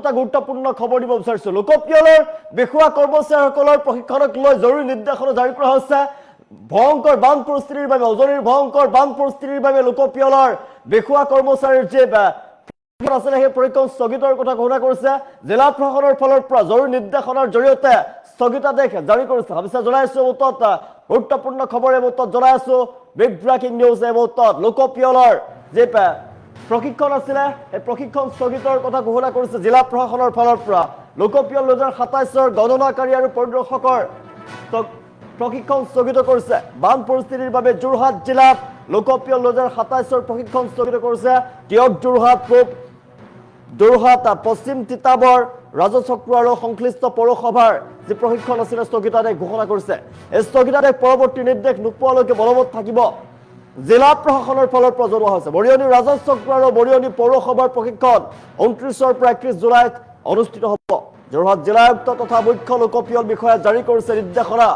এটা গুৰুত্বপূৰ্ণ খবৰ দিব বিচাৰিছো লোকপিয়লৰ বিষয়া কৰ্মচাৰীসকলৰ প্ৰশিক্ষণক লৈ জৰুৰী নিৰ্দেশনা জাৰি কৰা হৈছে ভয়ংকৰ বান পৰিস্থিতিৰ বাবে উজনিৰ ভয়ংকৰ বান পৰিস্থিতিৰ বাবে লোকপিয়লৰ বিষয়া কৰ্মচাৰীৰ যে আছিলে সেই পৰীক্ষণ স্থগিতৰ কথা ঘোষণা কৰিছে জিলা প্ৰশাসনৰ ফালৰ পৰা জৰুৰী নিৰ্দেশনাৰ জৰিয়তে স্থগিতাদেশ জাৰি কৰিছে ভাবিছে জনাইছো মুহূৰ্তত গুৰুত্বপূৰ্ণ খবৰ এই মুহূৰ্তত জনাইছো বিগ ব্ৰেকিং নিউজ এই মুহূৰ্তত লোকপিয়লৰ যে প্ৰশিক্ষণ আছিলে এই প্ৰশিক্ষণ স্থগিতৰ কথা ঘোষণা কৰিছে জিলা প্ৰশাসনৰ ফালৰ পৰা লোকপিয়ল 2027ৰ গণনাকাৰী আৰু পৰিদৰ্শকৰ প্ৰশিক্ষণ স্থগিত কৰিছে বান পৰিস্থিতিৰ বাবে যোৰহাট জিলাত লোকপিয়ল 2027ৰ প্ৰশিক্ষণ স্থগিত কৰিছে টিয়ক যোৰহাট পশ্চিম তিতাবৰ ৰাজচক্ৰ আৰু সংশ্লিষ্ট পৌৰসভাৰ যে প্ৰশিক্ষণ আছিলে স্থগিতাদেশ ঘোষণা কৰিছে এই স্থগিতাদেশ পৰৱৰ্তী নিৰ্দেশ নোপোৱালৈকে বলবৎ থাকিব জিলা প্ৰশাসনৰ ফালৰ পৰা জনোৱা হৈছে মৰিয়নি ৰাজচক্ৰ আৰু মৰিয়নি পৌৰসভাৰ প্ৰশিক্ষণ 29ৰ পৰা 31 জুলাইত অনুষ্ঠিত হ'ব যোৰহাট জিলা আয়ুক্ত তথা মুখ্য লোকপিয়ল বিষয়া জাৰি কৰিছে নিৰ্দেশনা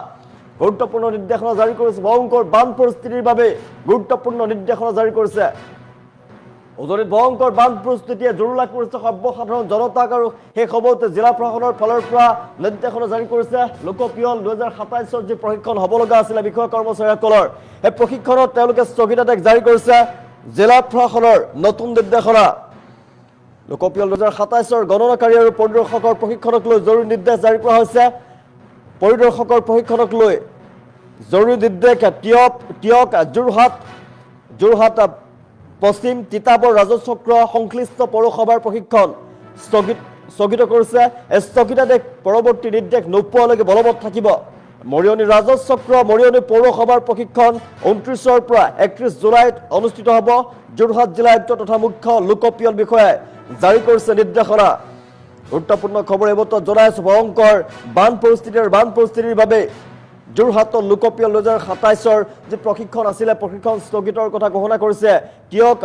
গুৰুত্বপূৰ্ণ নিৰ্দেশনা জাৰি কৰিছে ভয়ংকৰ বান পৰিস্থিতিৰ বাবে গুৰুত্বপূৰ্ণ নিৰ্দেশনা জাৰি কৰিছে উজনিত ভয়ংকৰ বান পৰিস্থিতিয়ে জুৰুলা কৰিছে সৰ্বসাধাৰণ জনতাক আৰু সেই সময়তে জিলা প্ৰশাসনৰ ফালৰ পৰা নিৰ্দেশনা জাৰি কৰিছে লোকপিয়ল 2027ৰ যে প্ৰশিক্ষণ হ'ব লগা আছিলে বিষয়া কৰ্মচাৰীসকলৰ এই প্ৰশিক্ষণত তেওঁলোকে স্থগিতাদেশ জাৰি কৰিছে জিলা প্ৰশাসনৰ নতুন নিৰ্দেশনা লোকপিয়ল 2027ৰ গণনাকাৰী আৰু পৰিদৰ্শকৰ প্ৰশিক্ষণক লৈ জৰুৰী নিৰ্দেশ জাৰি কৰা হৈছে পৰিদৰ্শকৰ প্ৰশিক্ষণক লৈ জৰুৰী নিৰ্দেশ টিয়ক যোৰহাট পশ্চিম তিতাবৰ ৰাজচক্ৰ সংশ্লিষ্ট পৌৰসভাৰ প্ৰশিক্ষণ স্থগিত কৰিছে এই স্থগিতাদেশ পৰৱৰ্তী নিৰ্দেশ নোপোৱালৈকে বলবৎ থাকিব মৰিয়নি ৰাজচক্ৰ মৰিয়নি পৌৰসভাৰ প্ৰশিক্ষণ 29ৰ পৰা 31 জুলাইত অনুষ্ঠিত হ'ব যোৰহাট জিলা আয়ুক্ত তথা মুখ্য লোকপিয়ল বিষয়াই জাৰি কৰিছে নিৰ্দেশনা গুৰুত্বপূৰ্ণ খবৰ এই মুহূৰ্তত জনাইছো ভয়ংকৰ বান পৰিস্থিতিৰ বাবে যোৰহাটৰ লোকপিয়ল 2027ৰ যে প্ৰশিক্ষণ আছিলে প্ৰশিক্ষণ স্থগিতৰ কথা ঘোষণা কৰিছে টিয়ক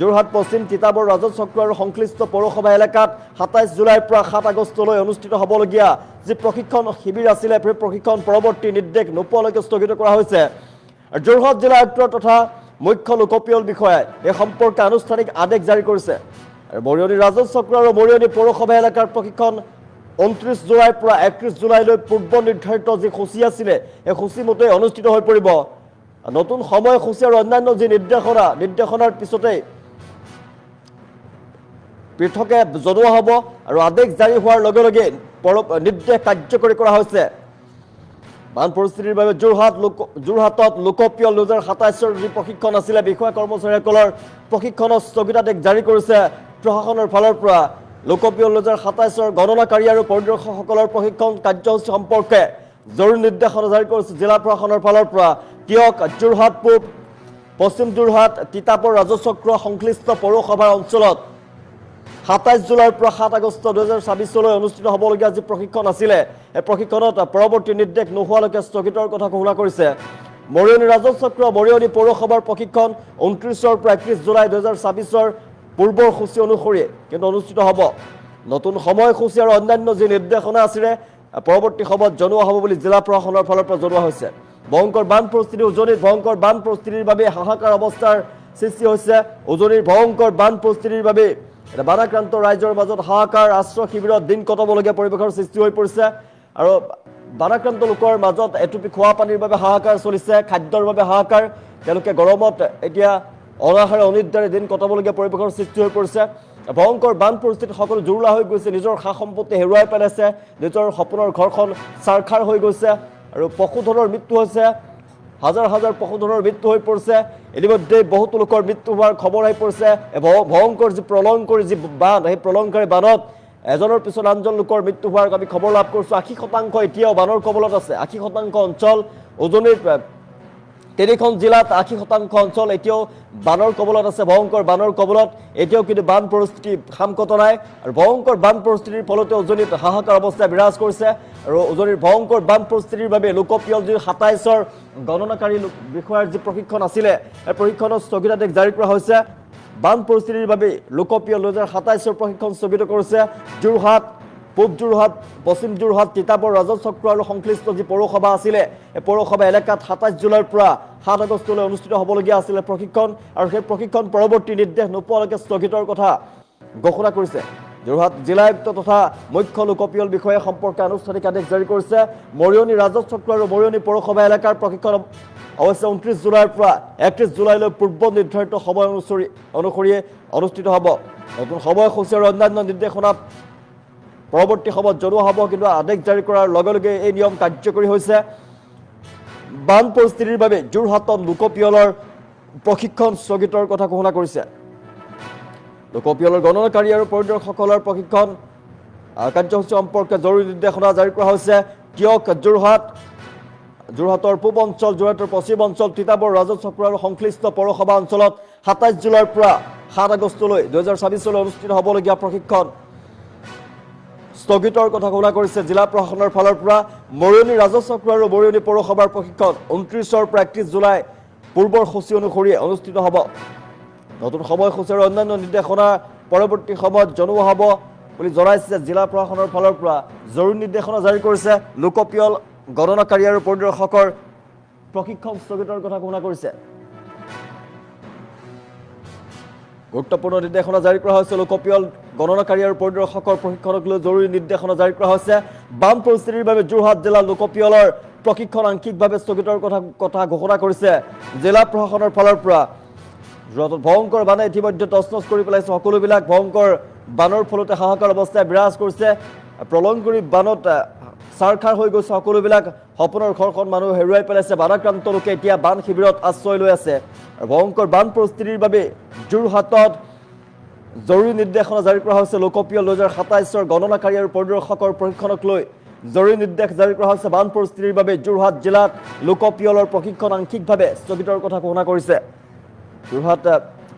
যোৰহাট পশ্চিম তিতাবৰ ৰাজচক্ৰ আৰু সংশ্লিষ্ট পৌৰসভা এলেকাত 27 জুলাইৰ পৰা 7 আগষ্টলৈ অনুষ্ঠিত হ'বলগীয়া যে প্ৰশিক্ষণ শিবিৰ আছিলে সেই প্ৰশিক্ষণ পৰৱৰ্তী নিৰ্দেশ নোপোৱালৈকে স্থগিত কৰা হৈছে যোৰহাট জিলা আয়ুক্ত তথা মুখ্য লোকপিয়ল বিষয়াই এই সম্পৰ্কে আনুষ্ঠানিক আদেশ জাৰি কৰিছে আৰু মৰিয়নি ৰাজচক্ৰ আৰু মৰিয়নি পৌৰসভা এলেকাৰ প্ৰশিক্ষণ 29 জুলাইৰ পৰা 31 জুলাইলৈ পূৰ্ব নিৰ্ধাৰিত যে সূচী আছিলে এই সূচী মতে অনুষ্ঠিত হৈ পৰিব নতুন সময়সূচী আৰু অন্যান্য যে নিৰ্দেশনাৰ পিছতে পৃথকে জনোৱা হ'ব আৰু আদেশ জাৰি হোৱাৰ লগে লগে নিৰ্দেশ কাৰ্যকৰী কৰা হৈছে বান পৰিস্থিতিৰ বাবে যোৰহাটত লোকপিয়ল 2027ৰ যি প্ৰশিক্ষণ আছিলে বিষয়া কৰ্মচাৰীসকলৰ প্ৰশিক্ষণৰ স্থগিতাদেশ জাৰি কৰিছে প্ৰশাসনৰ ফালৰ পৰা লোকপিয়ল 2027ৰ গণনাকাৰী আৰু পৰিদৰ্শকসকলৰ প্ৰশিক্ষণ কাৰ্যসূচী সম্পৰ্কে জৰুৰী নিৰ্দেশনা জাৰি কৰিছে জিলা প্ৰশাসনৰ ফালৰ পৰা টিয়ক যোৰহাট পশ্চিম যোৰহাট তিতাবৰ ৰাজচক্ৰ সংশ্লিষ্ট পৌৰসভাৰ অঞ্চলত 27 জুলাইৰ পৰা 7 আগষ্ট 2026লৈ অনুষ্ঠিত হ'বলগীয়া যি প্ৰশিক্ষণ আছিলে এই প্ৰশিক্ষণত পৰৱৰ্তী নিৰ্দেশ নোহোৱালৈকে স্থগিতৰ কথা ঘোষণা কৰিছে মৰিয়নি ৰাজচক্ৰ মৰিয়নি পৌৰসভাৰ প্ৰশিক্ষণ 29ৰ পৰা 31 জুলাই 2026ৰ পূৰ্বৰ সূচী অনুসৰি কিন্তু অনুষ্ঠিত হ'ব নতুন সময়সূচী আৰু অন্যান্য যি নিৰ্দেশনা আছিলে পৰৱৰ্তী সময়ত জনোৱা হ'ব বুলি জিলা প্ৰশাসনৰ ফালৰ পৰা জনোৱা হৈছে ভয়ংকৰ বান পৰিস্থিতি উজনিত ভয়ংকৰ বান পৰিস্থিতিৰ বাবে হাহাকাৰ অৱস্থাৰ সৃষ্টি হৈছে উজনিৰ ভয়ংকৰ বান পৰিস্থিতিৰ বাবে বানাক্ৰান্ত ৰাইজৰ মাজত হাহাকাৰ আশ্ৰয় শিবিৰত দিন কটাবলগীয়া পৰিৱেশৰ সৃষ্টি হৈ পৰিছে আৰু বানাক্ৰান্ত লোকৰ মাজত এটুপি খোৱা পানীৰ বাবে হাহাকাৰ চলিছে খাদ্যৰ বাবে হাহাকাৰ তেওঁলোকে গৰমত এতিয়া অনাহাৰে অনিদ্ৰাৰে দিন কটাবলগীয়া পৰিৱেশৰ সৃষ্টি হৈ পৰিছে ভয়ংকৰ বান পৰিস্থিতিত সকলো জুৰুলা হৈ গৈছে নিজৰ সা সম্পত্তি হেৰুৱাই পেলাইছে নিজৰ সপোনৰ ঘৰখন চাৰখাৰ হৈ গৈছে আৰু পশুধনৰ মৃত্যু হৈছে হাজাৰ পশুধনৰ মৃত্যু হৈ পৰিছে ইতিমধ্যে বহুতো লোকৰ মৃত্যু হোৱাৰ খবৰ আহি পৰিছে ভয়ংকৰ যি প্ৰলয়ংকাৰী যি বান সেই প্ৰলয়ংকাৰী বানত এজনৰ পিছত আনজন লোকৰ মৃত্যু হোৱাৰ আমি খবৰ লাভ কৰিছোঁ 80% এতিয়াও বানৰ কবলত আছে 80% অঞ্চল উজনিৰ 3খন জিলাত 80% অঞ্চল এতিয়াও বানৰ কবলত আছে ভয়ংকৰ বানৰ কবলত এতিয়াও কিন্তু বান পৰিস্থিতি খামকত নাই আৰু ভয়ংকৰ বান পৰিস্থিতিৰ ফলতে উজনিত হাহাকাৰ অৱস্থা বিৰাজ কৰিছে আৰু উজনিৰ ভয়ংকৰ বান পৰিস্থিতিৰ বাবে লোকপিয়ল 27ৰ গণনাকাৰী বিষয়াৰ যি প্ৰশিক্ষণ আছিলে এই প্ৰশিক্ষণৰ স্থগিতাদেশ জাৰি কৰা হৈছে বান পৰিস্থিতিৰ বাবে লোকপিয়ল 2027ৰ প্ৰশিক্ষণ স্থগিত কৰিছে যোৰহাট পূব যোৰহাট পশ্চিম যোৰহাট তিতাবৰ ৰাজচক্ৰ আৰু সংশ্লিষ্ট যি পৌৰসভা আছিলে এই পৌৰসভা এলেকাত 27 জুলাইৰ পৰা 7 আগষ্টলৈ অনুষ্ঠিত হ'বলগীয়া আছিলে প্ৰশিক্ষণ আৰু সেই প্ৰশিক্ষণ পৰৱৰ্তী নিৰ্দেশ নোপোৱালৈকে স্থগিতৰ কথা ঘোষণা কৰিছে যোৰহাট জিলা আয়ুক্ত তথা মুখ্য লোকপিয়ল বিষয়া সম্পৰ্কে আনুষ্ঠানিক আদেশ জাৰি কৰিছে মৰিয়নি ৰাজহ চক্ৰ আৰু মৰিয়নি পৌৰসভা এলেকাৰ প্ৰশিক্ষণ অৱশ্যে 29 জুলাইৰ পৰা 31 জুলাইলৈ পূৰ্ব নিৰ্ধাৰিত সময় অনুসৰি অনুষ্ঠিত হ'ব নতুন সময়সূচী আৰু অন্যান্য নিৰ্দেশনা পৰৱৰ্তী সময়ত জনোৱা হ'ব কিন্তু আদেশ জাৰি কৰাৰ লগে লগে এই নিয়ম কাৰ্যকৰী হৈছে বান পৰিস্থিতিৰ বাবে যোৰহাটত লোকপিয়লৰ প্ৰশিক্ষণ স্থগিতৰ কথা ঘোষণা কৰিছে লোকপিয়লৰ গণনাকাৰী আৰু পৰিদৰ্শকসকলৰ প্ৰশিক্ষণ কাৰ্যসূচী সম্পৰ্কে জৰুৰী নিৰ্দেশনা জাৰি কৰা হৈছে কিয়ক যোৰহাটৰ পূব অঞ্চল যোৰহাটৰ পশ্চিম অঞ্চল তিতাবৰ ৰাজহ চক্ৰ আৰু সংশ্লিষ্ট পৌৰসভা অঞ্চলত 27 জুলাইৰ পৰা 7 আগষ্টলৈ 2026 চনলৈ অনুষ্ঠিত হ'বলগীয়া প্ৰশিক্ষণ স্থগিতৰ কথা ঘোষণা কৰিছে জিলা প্ৰশাসনৰ ফালৰ পৰা মৰিয়নি ৰাজহ চক্ৰ আৰু মৰিয়নি পৌৰসভাৰ প্ৰশিক্ষণ 29ৰ পৰা 31 জুলাই পূৰ্বৰ সূচী অনুসৰি অনুষ্ঠিত হ'ব নতুন সময়সূচী আৰু অন্যান্য নিৰ্দেশনা পৰৱৰ্তী সময়ত জনোৱা হ'ব বুলি জনাইছে জিলা প্ৰশাসনৰ ফালৰ পৰা জৰুৰী নিৰ্দেশনা জাৰি কৰিছে লোকপিয়ল গণনাকাৰী আৰু পৰিদৰ্শকৰ প্ৰশিক্ষণ স্থগিতৰ কথা ঘোষণা কৰিছে গুৰুত্বপূৰ্ণ নিৰ্দেশনা জাৰি কৰা হৈছে লোকপিয়ল গণনাকাৰী আৰু পৰিদৰ্শকৰ প্ৰশিক্ষণক লৈ জৰুৰী নিৰ্দেশনা জাৰি কৰা হৈছে বান পৰিস্থিতিৰ বাবে যোৰহাট জিলা লোকপিয়লৰ প্ৰশিক্ষণ আংশিকভাৱে স্থগিতৰ কথা ঘোষণা কৰিছে জিলা প্ৰশাসনৰ ফালৰ পৰা যোৰহাটত ভয়ংকৰ বানে ইতিমধ্যে তছনছ কৰি পেলাইছে সকলোবিলাক ভয়ংকৰ বানৰ ফলতে হাহাকাৰ অৱস্থাই বিৰাজ কৰিছে প্ৰলয়ংকৰী বানত চাৰখাৰ হৈ গৈছে সকলোবিলাক সপোনৰ ঘৰখন মানুহ হেৰুৱাই পেলাইছে বানাক্ৰান্ত লোকে এতিয়া বান শিবিৰত আশ্ৰয় লৈ আছে আৰু ভয়ংকৰ বান পৰিস্থিতিৰ বাবে যোৰহাটত জৰুৰী নিৰ্দেশনা জাৰি কৰা হৈছে লোকপিয়ল 2027 গণনাকাৰী আৰু পৰিদৰ্শকৰ প্ৰশিক্ষণক লৈ জৰুৰী নিৰ্দেশ জাৰি কৰা হৈছে বান পৰিস্থিতিৰ বাবে যোৰহাট জিলাত লোকপিয়লৰ প্ৰশিক্ষণ আংশিকভাৱে স্থগিতৰ কথা ঘোষণা কৰিছে যোৰহাট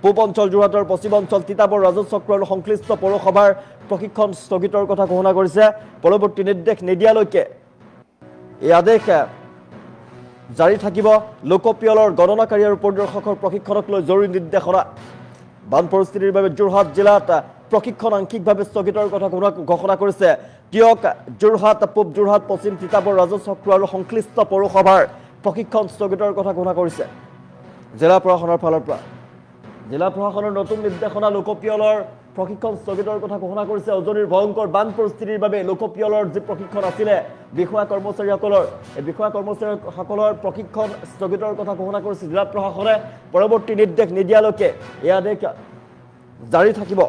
পূব অঞ্চল যোৰহাটৰ পশ্চিম অঞ্চল তিতাবৰ ৰাজহ চক্ৰ আৰু সংশ্লিষ্ট পৌৰসভাৰ প্ৰশিক্ষণ স্থগিতৰ কথা ঘোষণা কৰিছে পৰৱৰ্তী নিৰ্দেশ নিদিয়ালৈকে এই আদেশ জাৰি থাকিব লোকপিয়লৰ গণনাকাৰী আৰু পৰিদৰ্শকৰ প্ৰশিক্ষণক লৈ জৰুৰী নিৰ্দেশনা বান পৰিস্থিতিৰ বাবে যোৰহাট জিলাত প্ৰশিক্ষণ আংশিকভাৱে স্থগিতৰ কথা ঘোষণা কৰিছে কিয়ক যোৰহাট পূব যোৰহাট পশ্চিম তিতাবৰ ৰাজহ চক্ৰ আৰু সংশ্লিষ্ট পৌৰসভাৰ প্ৰশিক্ষণ স্থগিতৰ কথা ঘোষণা কৰিছে জিলা প্ৰশাসনৰ ফালৰ পৰা জিলা প্ৰশাসনৰ নতুন নিৰ্দেশনা লোকপিয়লৰ প্ৰশিক্ষণ স্থগিতৰ কথা ঘোষণা কৰিছে উজনিৰ ভয়ংকৰ বান পৰিস্থিতিৰ বাবে লোকপিয়লৰ যি প্ৰশিক্ষণ আছিলে বিষয়া কৰ্মচাৰীসকলৰ এই বিষয়া কৰ্মচাৰীসকলৰ প্ৰশিক্ষণ স্থগিতৰ কথা ঘোষণা কৰিছে জিলা প্ৰশাসনে পৰৱৰ্তী নিৰ্দেশ নিদিয়ালৈকে এই আদেশ জাৰি থাকিব